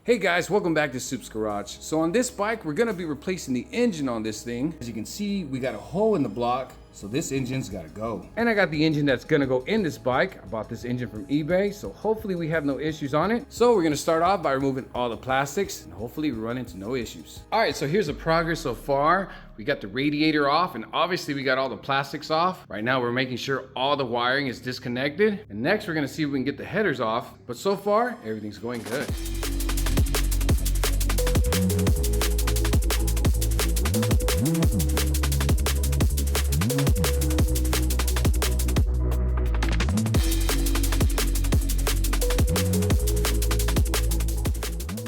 Hey guys, welcome back to SUP'S Garage. So on this bike, we're gonna be replacing the engine on this thing. As you can see, we got a hole in the block, so this engine's gotta go. And I got the engine that's gonna go in this bike. I bought this engine from eBay, so hopefully we have no issues on it. So we're gonna start off by removing all the plastics, and hopefully we run into no issues. All right, so here's the progress so far. We got the radiator off, and obviously we got all the plastics off. Right now we're making sure all the wiring is disconnected. And next we're gonna see if we can get the headers off. But so far, everything's going good.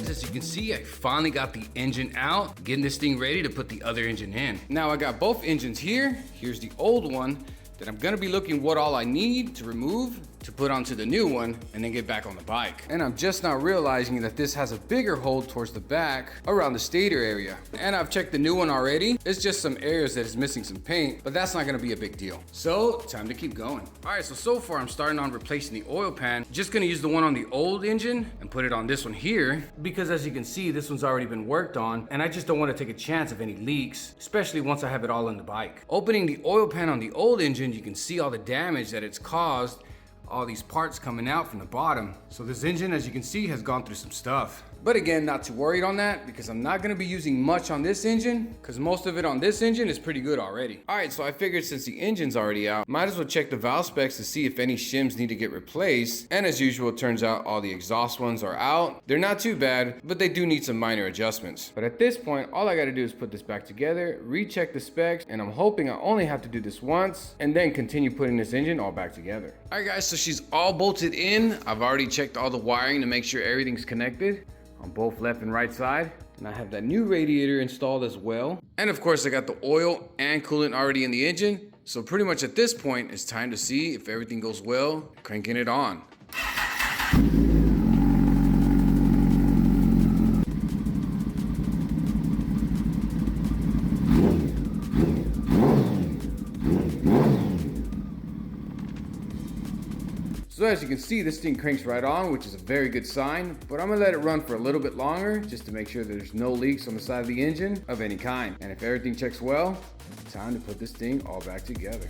As you can see, I finally got the engine out, getting this thing ready to put the other engine in. Now I got both engines here. Here's the old one that I'm gonna be looking what all I need to remove to put onto the new one and then get back on the bike. And I'm just now realizing that this has a bigger hole towards the back around the stator area. And I've checked the new one already. It's just some areas that is missing some paint, but that's not gonna be a big deal. So time to keep going. All right, so far I'm starting on replacing the oil pan. Just gonna use the one on the old engine and put it on this one here, because as you can see, this one's already been worked on, and I just don't wanna take a chance of any leaks, especially once I have it all in the bike. Opening the oil pan on the old engine, you can see all the damage that it's caused, all these parts coming out from the bottom. So this engine, as you can see, has gone through some stuff. But again, not too worried on that because I'm not gonna be using much on this engine because most of it on this engine is pretty good already. All right, so I figured since the engine's already out, might as well check the valve specs to see if any shims need to get replaced. And as usual, it turns out all the exhaust ones are out. They're not too bad, but they do need some minor adjustments. But at this point, all I gotta do is put this back together, recheck the specs, and I'm hoping I only have to do this once and then continue putting this engine all back together. All right guys, so she's all bolted in. I've already checked all the wiring to make sure everything's connected on both left and right side. And I have that new radiator installed as well. And of course I got the oil and coolant already in the engine. So pretty much at this point, it's time to see if everything goes well, cranking it on. So as you can see, this thing cranks right on, which is a very good sign, but I'm gonna let it run for a little bit longer just to make sure that there's no leaks on the side of the engine of any kind. And if everything checks well, it's time to put this thing all back together.